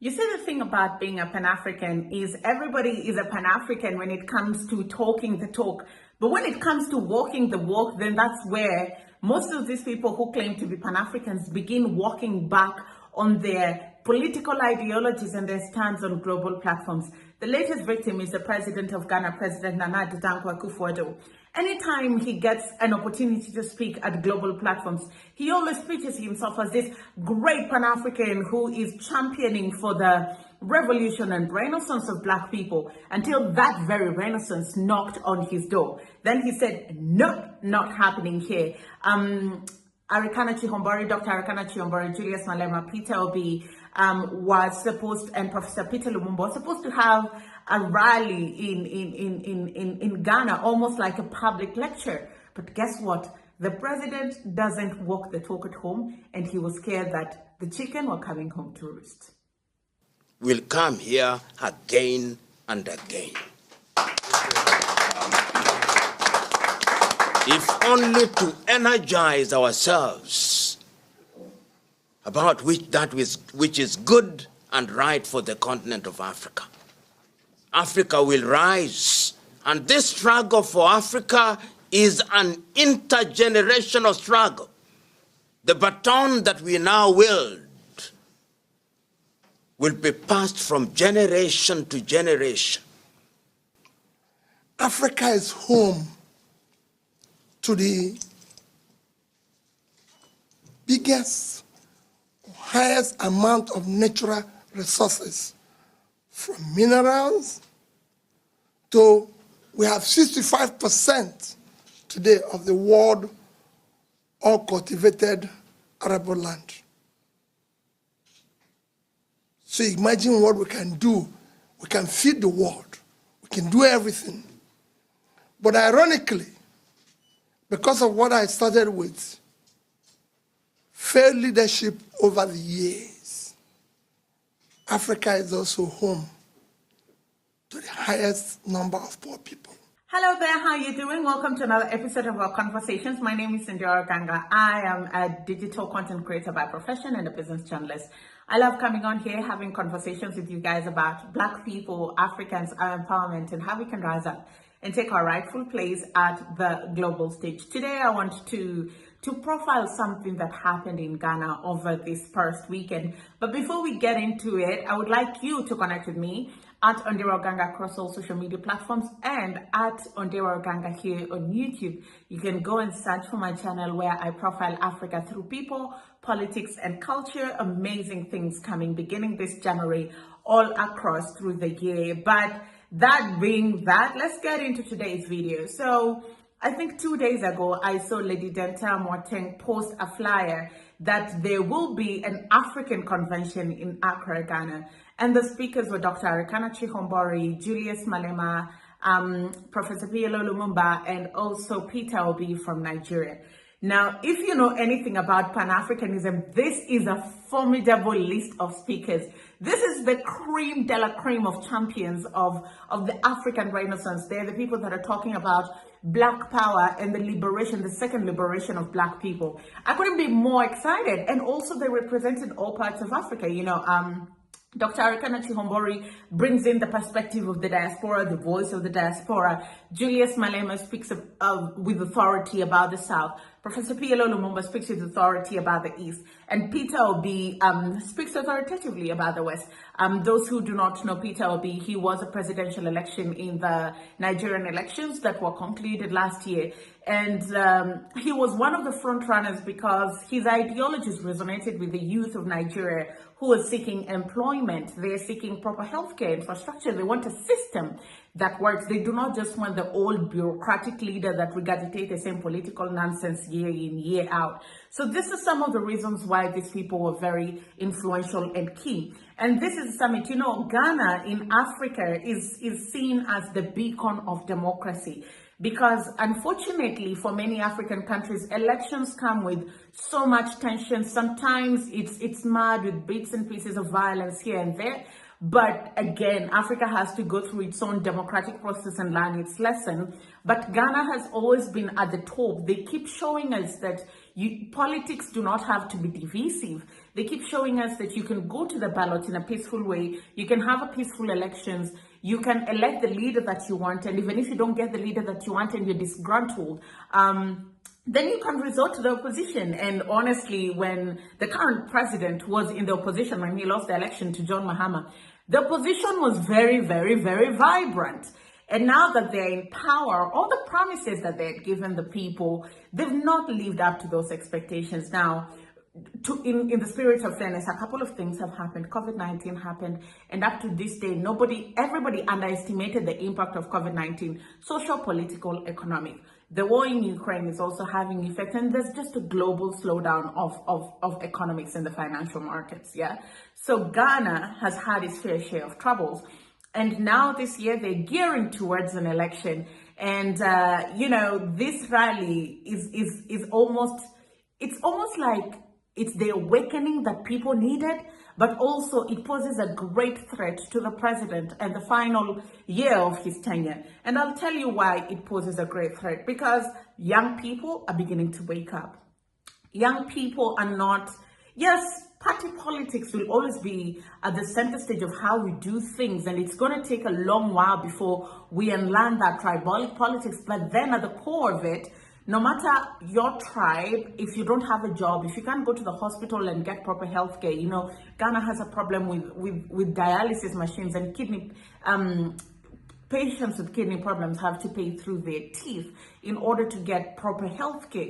You see, the thing about being a Pan-African is everybody is a Pan-African when it comes to talking the talk. But when it comes to walking the walk, then that's where most of these people who claim to be Pan-Africans begin walking back on their political ideologies and their stands on global platforms. The latest victim is the president of Ghana, President Nana Akufo-Addo. Anytime he gets an opportunity to speak at global platforms, he always pitches himself as this great Pan-African who is championing for the revolution and renaissance of Black people, until that very renaissance knocked on his door. Then he said, nope, not happening here. Arikana Chihombori, Dr. Arikana Chihombori, Julius Malema, Peter Obi was supposed, and Professor Peter Lumumba was supposed to have a rally in Ghana, almost like a public lecture. But guess what? The president doesn't walk the talk at home, and he was scared that the chicken were coming home to roost. We'll come here again and again. If only to energize ourselves about which is good and right for the continent of Africa. Africa will rise, and this struggle for Africa is an intergenerational struggle. The baton that we now wield will be passed from generation to generation. Africa is home to the biggest, highest amount of natural resources, from minerals to, we have 65% today of the world all cultivated arable land. So imagine what we can do. We can feed the world. We can do everything. But ironically, because of what I started with, failed leadership over the years, Africa is also home to the highest number of poor people. Hello there, how are you doing? Welcome to another episode of our conversations. My name is Ondiro Oganga. I am a digital content creator by profession and a business journalist. I love coming on here, having conversations with you guys about Black people, Africans, our empowerment, and how we can rise up and take our rightful place at the global stage. Today, I want to profile something that happened in Ghana over this past weekend. But before we get into it, I would like you to connect with me at Ondiro Oganga across all social media platforms and at Ondiro Oganga here on YouTube. You can go and search for my channel where I profile Africa through people, politics, and culture. Amazing things coming beginning this January all across through the year. But that being that, let's get into today's video. So I think 2 days ago, I saw Lady Denta Moateng post a flyer that there will be an African convention in Accra, Ghana. And the speakers were Dr. Arikana Chihombori, Julius Malema, Professor Pielo Lumumba, and also Peter Obi from Nigeria. Now, if you know anything about Pan-Africanism, this is a formidable list of speakers. This is the cream de la cream of champions of the African Renaissance. They're the people that are talking about Black power and the liberation, the second liberation of Black people. I couldn't be more excited. And also they represented all parts of Africa. You know, Dr. Arikana Chihombori brings in the perspective of the diaspora, the voice of the diaspora. Julius Malema speaks with authority about the South. Professor Pielo Lumumba speaks with authority about the East. And Peter Obi speaks authoritatively about the West. Those who do not know Peter Obi, he was a presidential election in the Nigerian elections that were concluded last year. And he was one of the front runners because his ideologies resonated with the youth of Nigeria who are seeking employment. They're seeking proper healthcare infrastructure. They want a system that works. They do not just want the old bureaucratic leader that regurgitates the same political nonsense year in, year out. So this is some of the reasons why these people were very influential and key. And this is a summit. You know, Ghana in Africa is seen as the beacon of democracy. Because unfortunately, for many African countries, elections come with so much tension. Sometimes it's marred with bits and pieces of violence here and there. But again, Africa has to go through its own democratic process and learn its lesson. But Ghana has always been at the top. They keep showing us that politics do not have to be divisive. They keep showing us that you can go to the ballot in a peaceful way. You can have a peaceful elections. You can elect the leader that you want. And even if you don't get the leader that you want and you're disgruntled, then you can resort to the opposition. And honestly, when the current president was in the opposition, when he lost the election to John Mahama, the opposition was very, very, very vibrant. And now that they're in power, all the promises that they had given the people, they've not lived up to those expectations. Now, in the spirit of fairness, a couple of things have happened. COVID-19 happened, and up to this day, everybody underestimated the impact of COVID-19, social, political, economic. The war in Ukraine is also having effect, and there's just a global slowdown of economics in the financial markets, yeah? So Ghana has had its fair share of troubles, and now this year they're gearing towards an election, and, this rally is almost like it's the awakening that people needed, but also it poses a great threat to the president and the final year of his tenure. And I'll tell you why it poses a great threat, because young people are beginning to wake up. Young people are not, yes, party politics will always be at the center stage of how we do things, and it's going to take a long while before we unlearn that tribal politics. But then at the core of it, no matter your tribe, if you don't have a job, if you can't go to the hospital and get proper health care, Ghana has a problem with dialysis machines, and kidney patients with kidney problems have to pay through their teeth in order to get proper health care.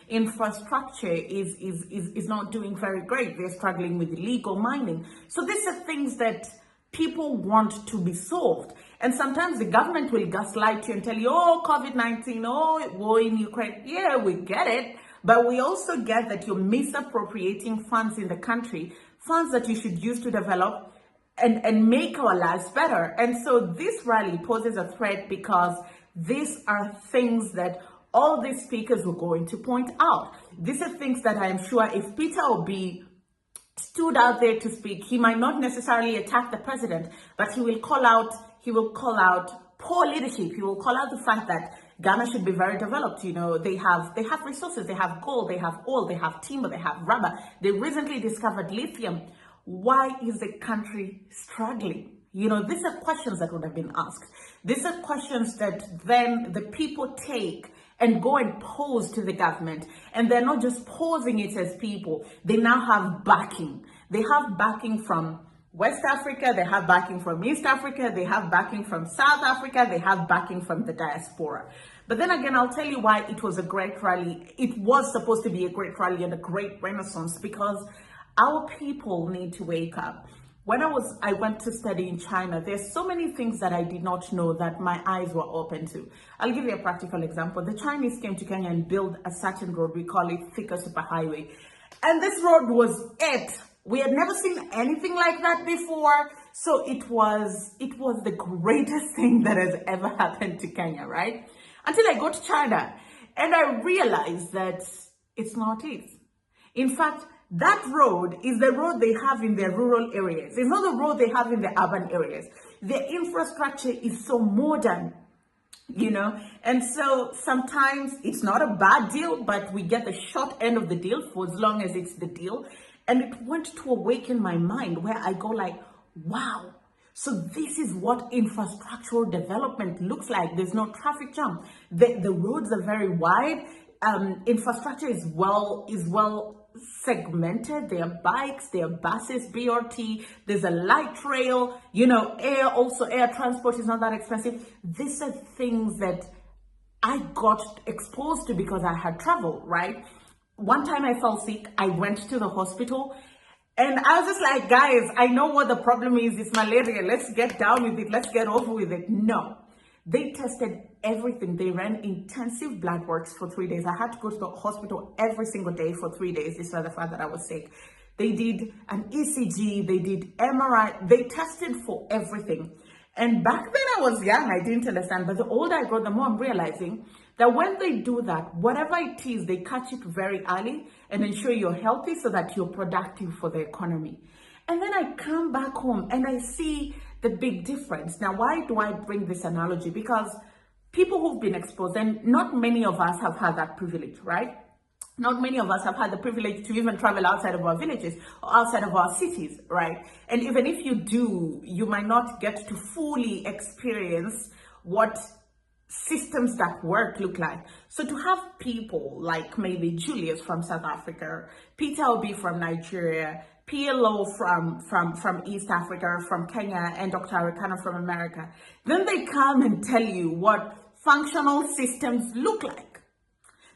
Infrastructure is not doing very great. They're struggling with illegal mining. So these are things that people want to be solved. And sometimes the government will gaslight you and tell you, oh, COVID-19, oh, war in Ukraine. Yeah, we get it. But we also get that you're misappropriating funds in the country, funds that you should use to develop and make our lives better. And so this rally poses a threat, because these are things that all these speakers were going to point out. These are things that I'm sure if Peter Obi stood out there to speak, he might not necessarily attack the president, but he will call out poor leadership. He will call out the fact that Ghana should be very developed. They have resources, they have gold, they have oil, they have timber, they have rubber. They recently discovered lithium. Why is the country struggling? These are questions that would have been asked. These are questions that then the people take and go and pose to the government. And they're not just posing it as people. They now have backing. They have backing from West Africa, they have backing from East Africa, they have backing from South Africa, they have backing from the diaspora. But then again, I'll tell you why it was a great rally. It was supposed to be a great rally and a great renaissance, because our people need to wake up. When I went to study in China, there's so many things that I did not know that my eyes were open to. I'll give you a practical example. The Chinese came to Kenya and built a certain road, we call it Thika Superhighway. And this road was it. We had never seen anything like that before. So it was the greatest thing that has ever happened to Kenya, right? Until I go to China and I realized that it's not it. In fact, that road is the road they have in their rural areas. It's not the road they have in the urban areas. The infrastructure is so modern, and so sometimes it's not a bad deal, but we get the short end of the deal for as long as it's the deal. And it went to awaken my mind, where I go like, wow, so this is what infrastructural development looks like. There's no traffic jam. The roads are very wide. Infrastructure is well segmented. There are bikes, there are buses, BRT, there's a light rail, air transport is not that expensive. These are things that I got exposed to because I had traveled, right? One time I fell sick, I went to the hospital, and I was just like, guys, I know what the problem is. It's malaria. Let's get down with it. Let's get over with it. No. They tested everything. They ran intensive blood works for 3 days. I had to go to the hospital every single day for 3 days, despite the fact that I was sick. They did an ECG, they did MRI, they tested for everything. And back then I was young, I didn't understand. But the older I grow, the more I'm realizing that when they do that, whatever it is, they catch it very early and ensure you're healthy so that you're productive for the economy. And then I come back home and I see the big difference. Now, why do I bring this analogy? Because people who've been exposed, and not many of us have had that privilege, right? Not many of us have had the privilege to even travel outside of our villages or outside of our cities, right? And even if you do, you might not get to fully experience what systems that work look like. So to have people like maybe Julius from South Africa, Peter Obi from Nigeria, PLO from East Africa, from Kenya, and Dr. Arikana from America, then they come and tell you what functional systems look like.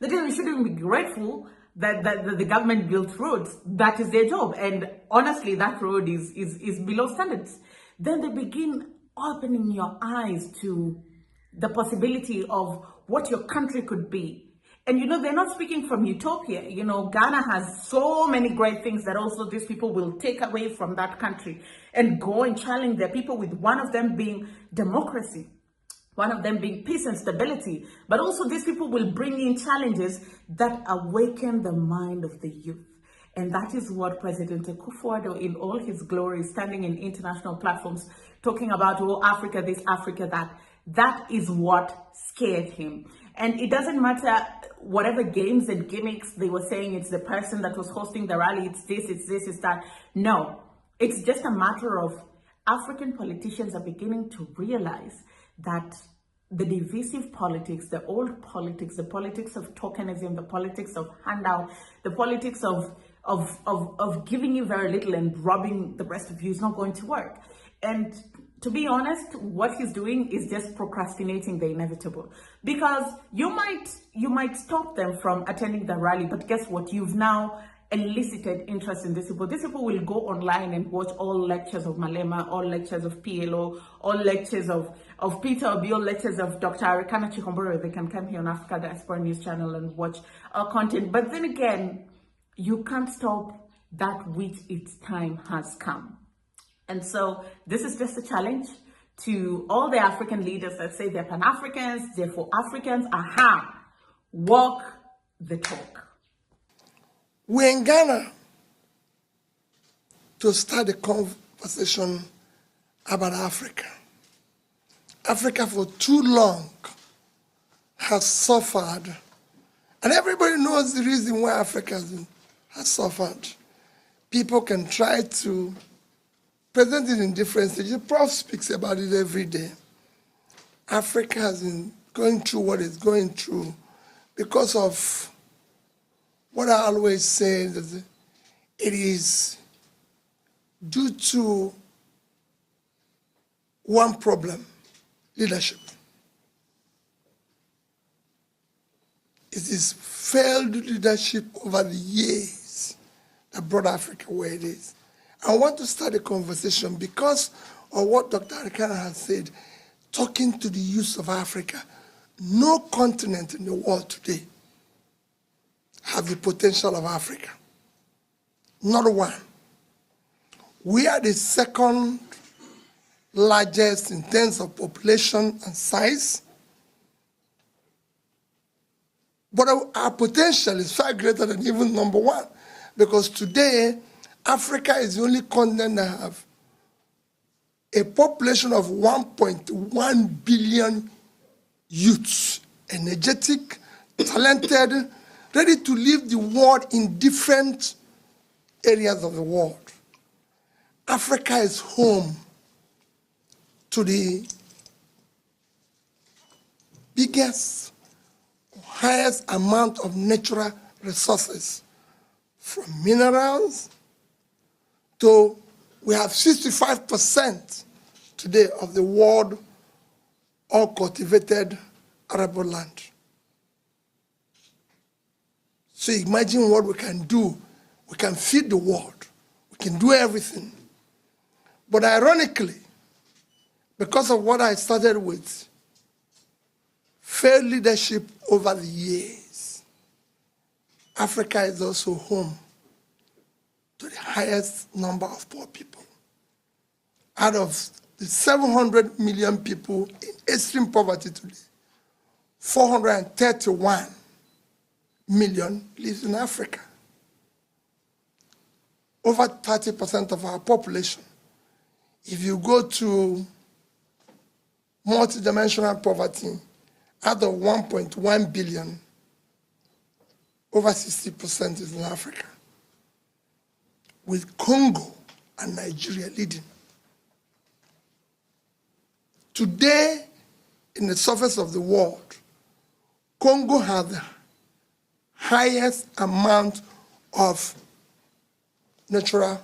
That is, we shouldn't be grateful that the government built roads. That is their job. And honestly, that road is below standards. Then they begin opening your eyes to the possibility of what your country could be. And you know, they're not speaking from utopia. You know, Ghana has so many great things that also these people will take away from that country and go and challenge their people, with one of them being democracy, one of them being peace and stability. But also these people will bring in challenges that awaken the mind of the youth. And that is what President Akufo-Addo, in all his glory, standing in international platforms, talking about, oh, Africa this, Africa that, that is what scared him. And it doesn't matter whatever games and gimmicks they were saying, it's the person that was hosting the rally, it's this, it's that. No, it's just a matter of African politicians are beginning to realize that the divisive politics, the old politics, the politics of tokenism, the politics of handout, the politics of giving you very little and robbing the rest of you is not going to work. And to be honest, what he's doing is just procrastinating the inevitable, because you might stop them from attending the rally, but guess what? You've now elicited interest in these people. These people will go online and watch all lectures of Malema, all lectures of PLO, all lectures of Peter Obi, all lectures of Dr. Arikana Chikomboro. They can come here on Africa Diaspora News Channel and watch our content. But then again, you can't stop that which its time has come. And so this is just a challenge to all the African leaders that say they're Pan-Africans, they're for Africans. Aha, walk the talk. We're in Ghana to start a conversation about Africa. Africa for too long has suffered, and everybody knows the reason why Africa has suffered. People can try to present it in different stages. The Prof speaks about it every day. Africa has been going through what it's going through because of what I always say, that it is due to one problem: leadership. It is failed leadership over the years that brought Africa where it is. I want to start a conversation because of what Dr. Arikana has said, talking to the youth of Africa. No continent in the world today have the potential of Africa. Not one. We are the second largest in terms of population and size, but our potential is far greater than even number one, because today Africa is the only continent that have a population of 1.1 billion youths, energetic, talented, ready to leave the world in different areas of the world. Africa is home to the biggest, highest amount of natural resources, from minerals to, we have 65% today of the world all cultivated arable land. So imagine what we can do. We can feed the world. We can do everything. But ironically, because of what I started with, failed leadership over the years, Africa is also home to the highest number of poor people. Out of the 700 million people in extreme poverty today, 431 million lives in Africa. Over 30% of our population. If you go to multidimensional poverty, out of 1.1 billion, over 60% is in Africa, with Congo and Nigeria leading. Today, in the surface of the world, Congo has the highest amount of natural,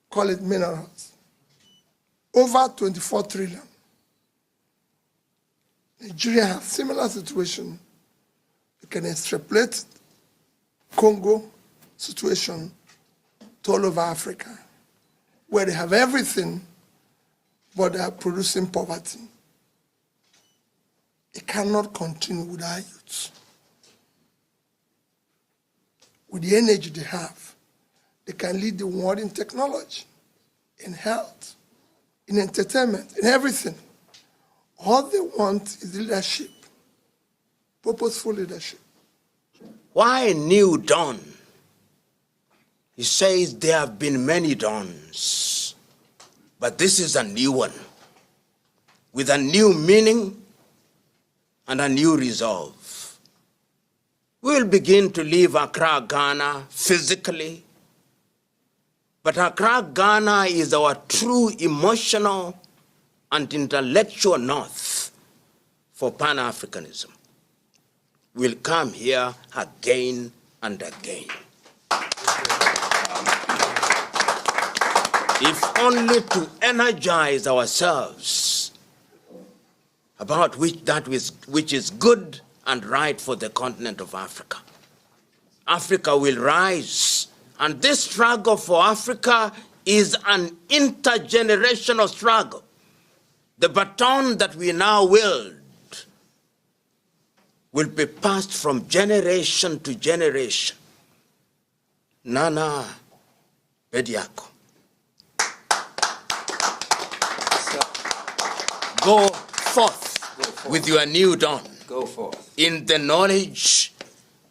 call it minerals, over 24 trillion. Nigeria has similar situation. You can extrapolate Congo situation to all over Africa, where they have everything, but they are producing poverty. It cannot continue with our youth. With the energy they have, they can lead the world in technology, in health, in entertainment, in everything. All they want is leadership, purposeful leadership. Why a new dawn? He says there have been many dawns, but this is a new one, with a new meaning and a new resolve. We'll begin to leave Accra, Ghana, physically, but Accra, Ghana is our true emotional and intellectual north for Pan-Africanism. We'll come here again and again. If only to energize ourselves about which is good and right for the continent of Africa. Africa will rise, and this struggle for Africa is an intergenerational struggle. The baton that we now wield will be passed from generation to generation. Nana Bediako. Go forth with your new dawn. Go forth. In the knowledge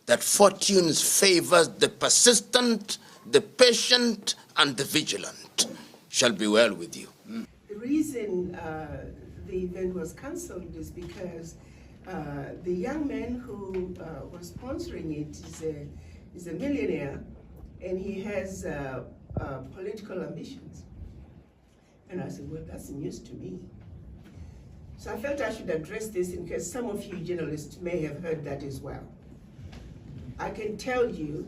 that fortune favors the persistent, the patient, and the vigilant. Shall be well with you. The reason the event was cancelled is because the young man who was sponsoring it is a millionaire, and he has political ambitions. And I said, well, that's news to me. So I felt I should address this in case some of you journalists may have heard that as well. I can tell you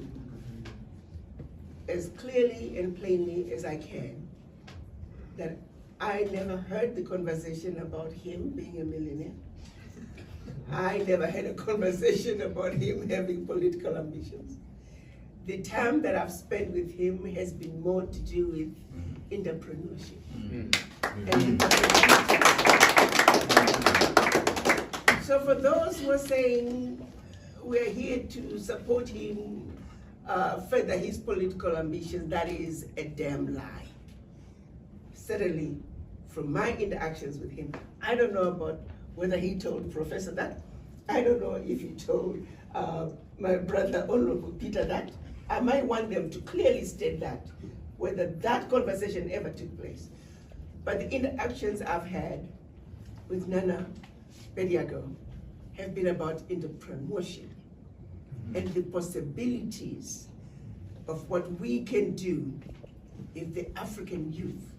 as clearly and plainly as I can that I never heard the conversation about him being a millionaire. I never had a conversation about him having political ambitions. The time that I've spent with him has been more to do with entrepreneurship. And so for those who are saying we're here to support him, further his political ambitions, that is a damn lie. Certainly, from my interactions with him, I don't know about whether he told Professor that. I don't know if he told my brother Honorable Peter that. I might want them to clearly state that, whether that conversation ever took place. But the interactions I've had with Nana Bediako have been about entrepreneurship and the possibilities of what we can do if the African youth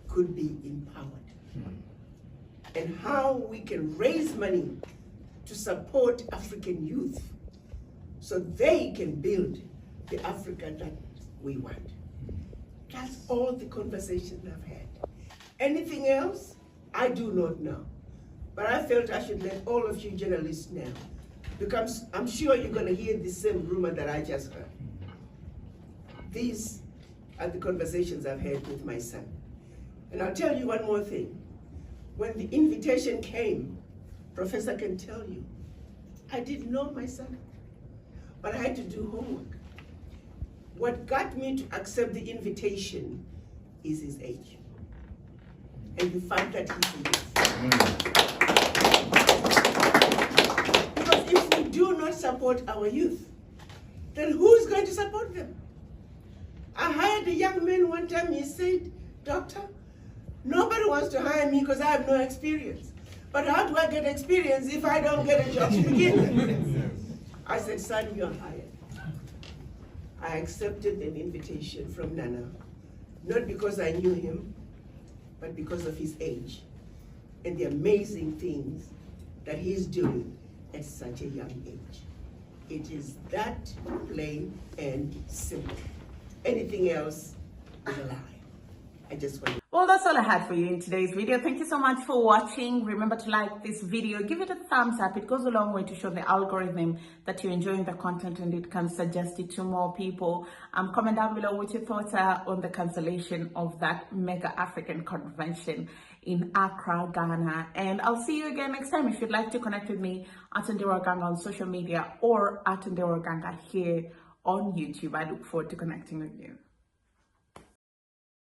could be empowered, and how we can raise money to support African youth so they can build the Africa that we want. That's all the conversations I've had. Anything else, I do not know. But I felt I should let all of you journalists know, because I'm sure you're going to hear the same rumor that I just heard. These are the conversations I've had with my son. And I'll tell you one more thing. When the invitation came, Professor can tell you, I didn't know my son, but I had to do homework. What got me to accept the invitation is his age. And you find that he's youth. Because if we do not support our youth, then who's going to support them? I hired a young man one time, he said, Doctor, nobody wants to hire me because I have no experience. But how do I get experience if I don't get a job to begin with? I said, son, you're hired. I accepted an invitation from Nana, not because I knew him, but because of his age and the amazing things that he's doing at such a young age. It is that plain and simple. Anything else is a lie. I just want to. Well, that's all I had for you in today's video. Thank you so much for watching. Remember to like this video, give it a thumbs up. It goes a long way to show the algorithm that you're enjoying the content and it can suggest it to more people. Comment down below what your thoughts are on the cancellation of that mega African convention in Accra, Ghana. And I'll see you again next time. If you'd like to connect with me, at Ondiro Oganga on social media or at Ondiro Oganga here on YouTube. I look forward to connecting with you.